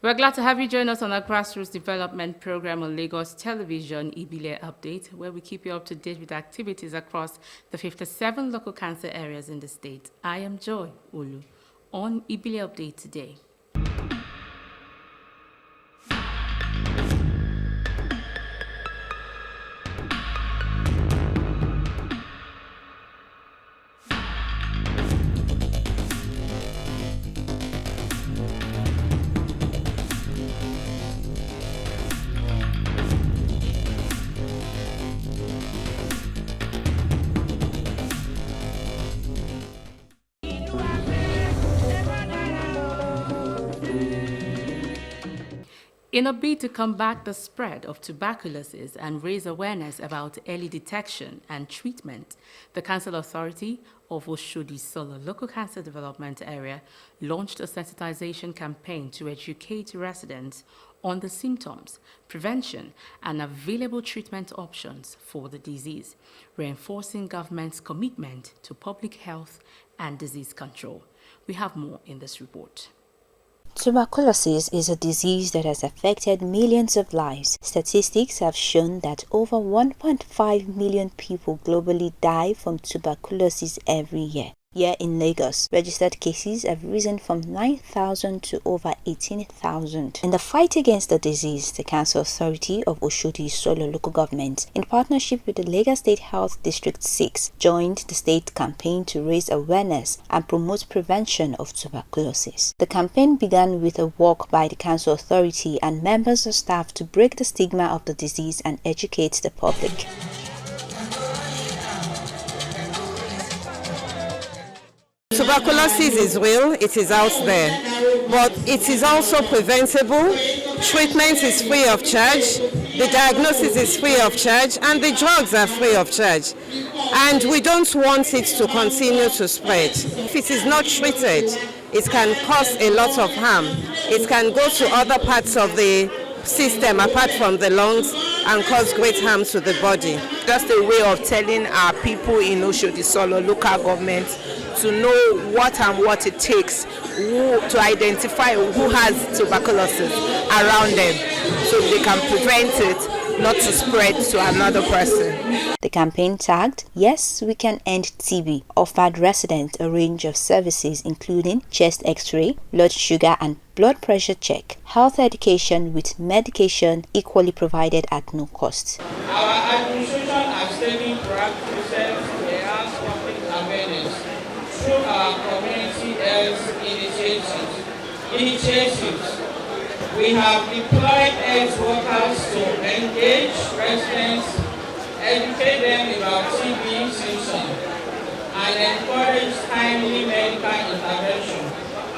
We're glad to have you join us on our grassroots development program on Lagos Television, Ibile Update, where we keep you up to date with activities across the 57 local cancer areas in the state. I am Joy Olu on Ibile Update today. In a bid to combat the spread of tuberculosis and raise awareness about early detection and treatment, the Council Authority of Oshodi Solo Local Cancer Development Area launched a sensitization campaign to educate residents on the symptoms, prevention, and available treatment options for the disease, reinforcing government's commitment to public health and disease control. We have more in this report. Tuberculosis is a disease that has affected millions of lives. Statistics have shown that over 1.5 million people globally die from tuberculosis every year. Here in Lagos, registered cases have risen from 9,000 to over 18,000. In the fight against the disease, the Council Authority of Oshodi Solo Local Government, in partnership with the Lagos State Health District 6, joined the state campaign to raise awareness and promote prevention of tuberculosis. The campaign began with a walk by the Council Authority and members of staff to break the stigma of the disease and educate the public. Tuberculosis is real, it is out there, but it is also preventable. Treatment is free of charge, the diagnosis is free of charge, and the drugs are free of charge. And we don't want it to continue to spread. If it is not treated, it can cause a lot of harm. It can go to other parts of the system apart from the lungs and cause great harm to the body. Just a way of telling our people in Oshodi Solo local government to know what it takes to identify who has tuberculosis around them so they can prevent it not to spread to another person. The campaign tagged Yes, We Can End TB offered residents a range of services including chest x-ray, blood sugar and blood pressure check, health education with medication equally provided at no cost. Our administration has taken proactive steps to enhance public awareness through our community health initiatives. We have deployed health workers to engage residents, educate them about TB symptoms, and encourage timely medical intervention.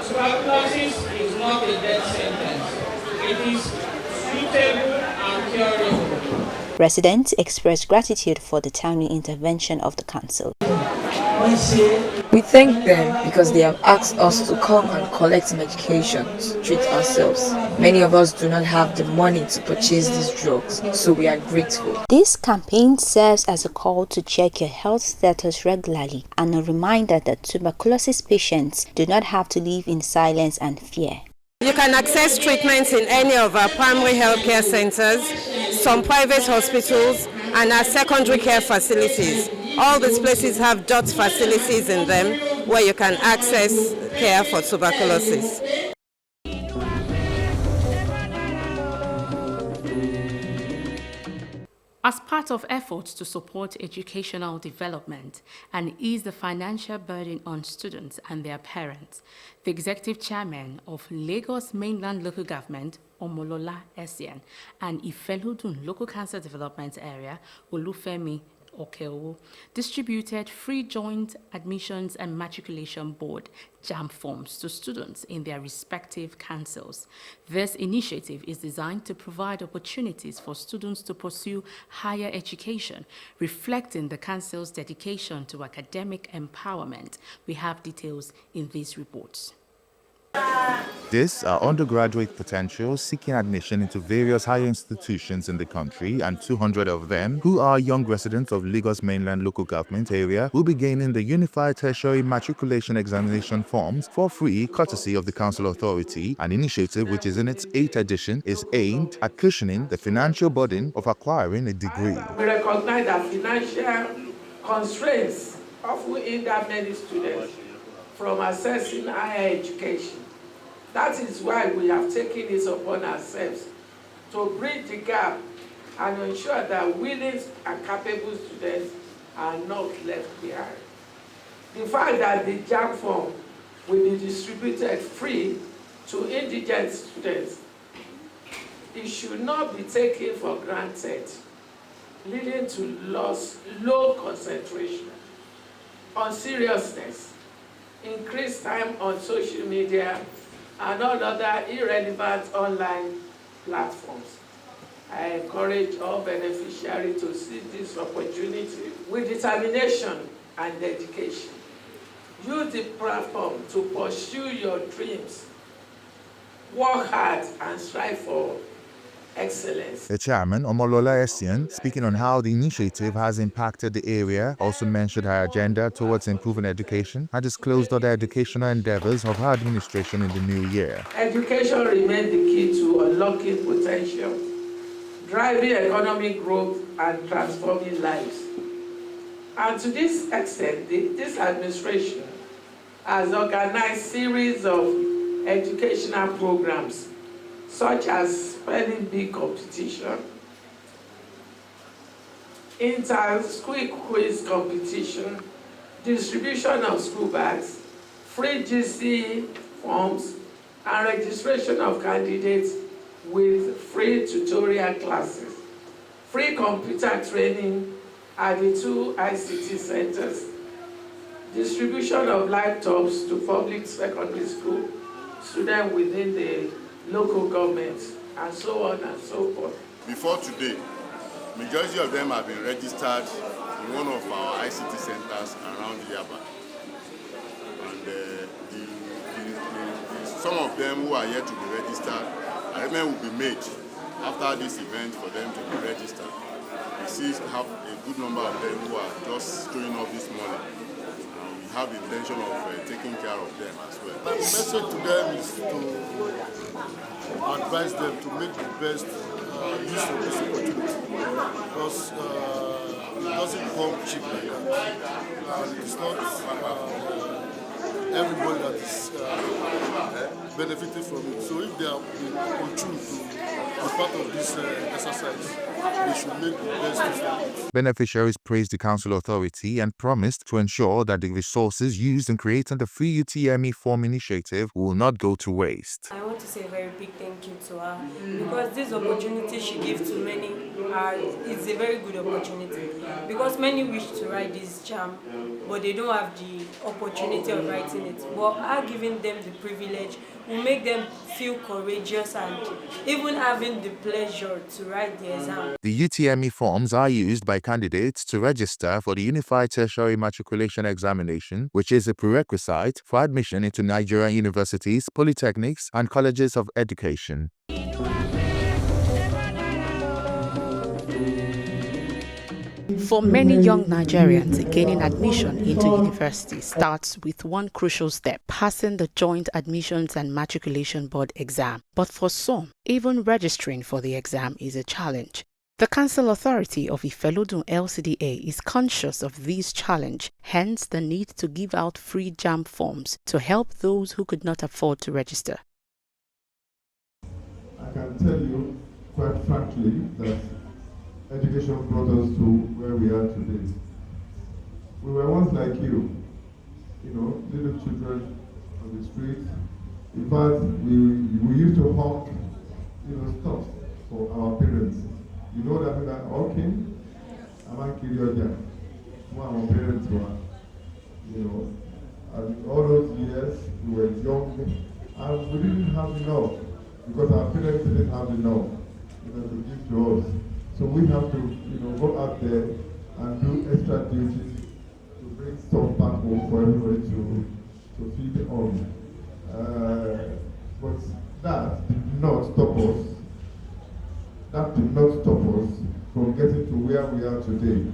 Tuberculosis is not a death sentence. It is treatable and curable. Residents expressed gratitude for the timely intervention of the council. We thank them because they have asked us to come and collect medications to treat ourselves. Many of us do not have the money to purchase these drugs, so we are grateful. This campaign serves as a call to check your health status regularly and a reminder that tuberculosis patients do not have to live in silence and fear. You can access treatment in any of our primary health care centers, some private hospitals, and our secondary care facilities. All these places have DOT facilities in them where you can access care for tuberculosis. As part of efforts to support educational development and ease the financial burden on students and their parents, the Executive Chairman of Lagos Mainland Local Government, Omolola Essien, and Ifelodun Local Cancer Development Area, Olufemi Okeowo, distributed free joint admissions and matriculation board JAM forms to students in their respective councils. This initiative is designed to provide opportunities for students to pursue higher education, reflecting the council's dedication to academic empowerment. We have details in these reports. These are undergraduate potentials seeking admission into various higher institutions in the country, and 200 of them, who are young residents of Lagos mainland local government area, will be gaining the Unified Tertiary Matriculation Examination forms for free courtesy of the Council Authority. An initiative which is in its 8th edition is aimed at cushioning the financial burden of acquiring a degree. We recognize that financial constraints often hinder many students from accessing higher education. That is why we have taken it upon ourselves to bridge the gap and ensure that willing and capable students are not left behind. The fact that the JAM form will be distributed free to indigent students, it should not be taken for granted, leading to low concentration, unseriousness, increased time on social media, and all other irrelevant online platforms. I encourage all beneficiaries to seize this opportunity with determination and dedication. Use the platform to pursue your dreams, work hard, and strive for excellence. The chairman, Omolola Essien, speaking on how the initiative has impacted the area, also mentioned her agenda towards improving education and disclosed other educational endeavors of her administration in the new year. Education remains the key to unlocking potential, driving economic growth, and transforming lives. And to this extent, this administration has organized a series of educational programs such as spelling bee competition, inter-school quiz competition, distribution of school bags, free GC forms, and registration of candidates with free tutorial classes, free computer training at the 2 ICT centers, distribution of laptops to public secondary school students within the local government, and so on and so forth. Before today, majority of them have been registered in one of our ICT centers around Yaba. And some of them who are yet to be registered, arrangement will be made after this event for them to be registered. We see have a good number of them who are just showing up this morning. We have the intention of taking care of them as well. The message to them is to advise them to make the best use of this opportunity, because it doesn't come cheap like that, and it's not everybody that is benefiting from it. So if they are on true to be part of this exercise, they should make the best use of it. Beneficiaries praised the Council Authority and promised to ensure that the resources used in creating the free UTME form initiative will not go to waste. I want to say a very big thank you to her, because this opportunity she gives to many is a very good opportunity, because many wish to write this JAM, but they don't have the opportunity of writing it. But her giving them the privilege will make them feel courageous and even having the pleasure to write the exam. The UTME forms are used by candidates to register for the Unified Tertiary Matriculation Examination, which is a prerequisite for admission into Nigerian universities, polytechnics, and colleges of education. For many young Nigerians, gaining admission into university starts with one crucial step: passing the Joint Admissions and Matriculation Board exam. But for some, even registering for the exam is a challenge. The Council Authority of Ifelodun LCDA is conscious of this challenge, hence the need to give out free JAM forms to help those who could not afford to register. I can tell you quite frankly that education brought us to where we are today. We were once like you know, little children on the street. In fact, we used to hawk stuff for our parents. You know that we are okay. I'm not kidding. Our parents were, and all those years we were young and we didn't have enough because our parents didn't have enough, to give to us. So we have to, go out there and do extra duties to bring stuff back home for everybody to feed on. But that did not stop us. That did not stop us from getting to where we are today.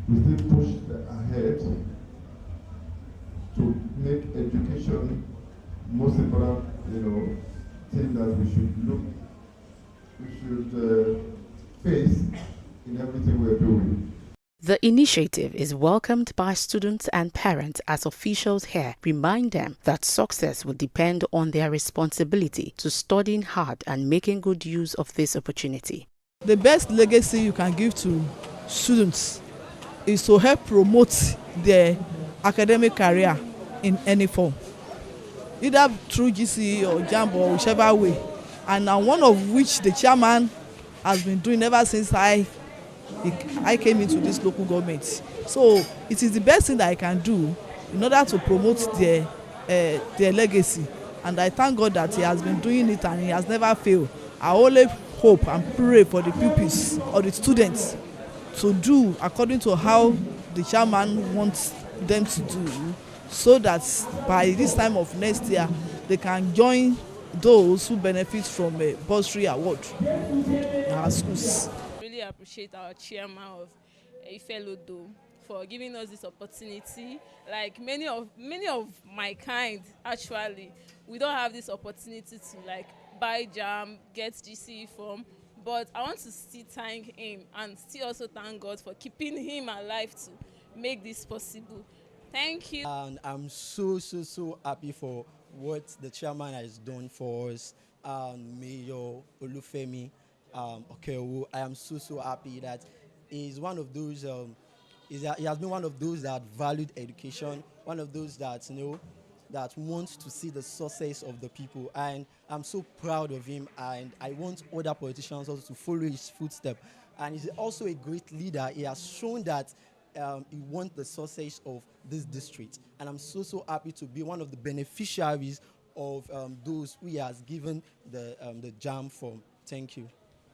We still pushed ahead to make education most important, thing that we should face in everything we're doing. The initiative is welcomed by students and parents as officials here remind them that success will depend on their responsibility to studying hard and making good use of this opportunity. The best legacy you can give to students is to help promote their academic career in any form, either through GCE or JAMB or whichever way, and one of which the chairman has been doing ever since I came into this local government. So it is the best thing that I can do in order to promote their legacy, and I thank God that he has been doing it and he has never failed. I only hope and pray for the pupils or the students to do according to how the chairman wants them to do, so that by this time of next year they can join those who benefit from a bursary award in our schools. Really appreciate our chairman of Ibile for giving us this opportunity. Like many of my kind, actually, we don't have this opportunity to buy JAM, get GCE form. But I want to still thank him and still also thank God for keeping him alive to make this possible. Thank you. And I'm so happy for what the chairman has done for us, Mayor Olufemi Okeowo. I am so happy that he's one of those. He has been one of those that valued education, one of those that that wants to see the success of the people, and I'm so proud of him. And I want other politicians also to follow his footsteps. And he's also a great leader. He has shown that he wants the success of this district, and I'm so happy to be one of the beneficiaries of those who he has given the JAM from. Thank you.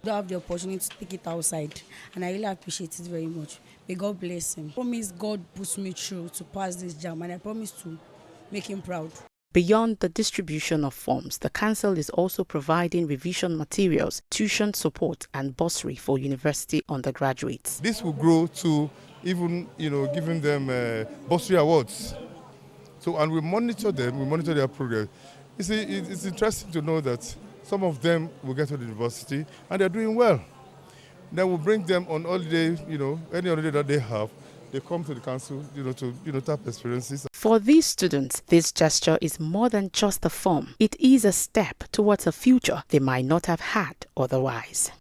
I have the opportunity to take it outside, and I really appreciate it very much. May God bless him. I promise God puts me through to pass this JAM, and I promise to make him proud. Beyond the distribution of forms, the council is also providing revision materials, tuition support and bursary for university undergraduates. This will grow to even, giving them bursary awards. So, and we monitor them, we monitor their progress. You see, it's interesting to know that some of them will get to the university and they're doing well. Then we'll bring them on holiday, any holiday that they have. They come to the council, to tap experiences. For these students, this gesture is more than just a form. It is a step towards a future they might not have had otherwise.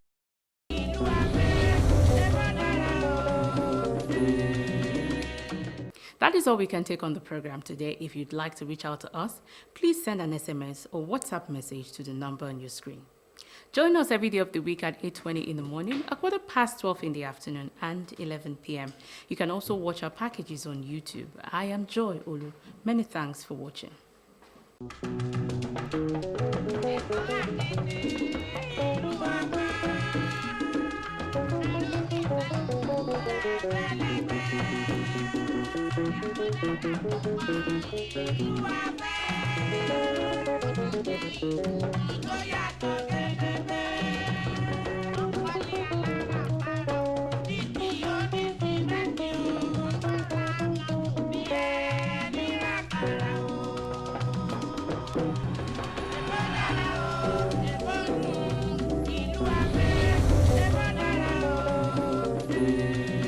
That is all we can take on the program today. If you'd like to reach out to us, please send an SMS or WhatsApp message to the number on your screen. Join us every day of the week at 8:20 in the morning, 12:15 in the afternoon, and 11 p.m. You can also watch our packages on YouTube. I am Joy Olu. Many thanks for watching. Thank you.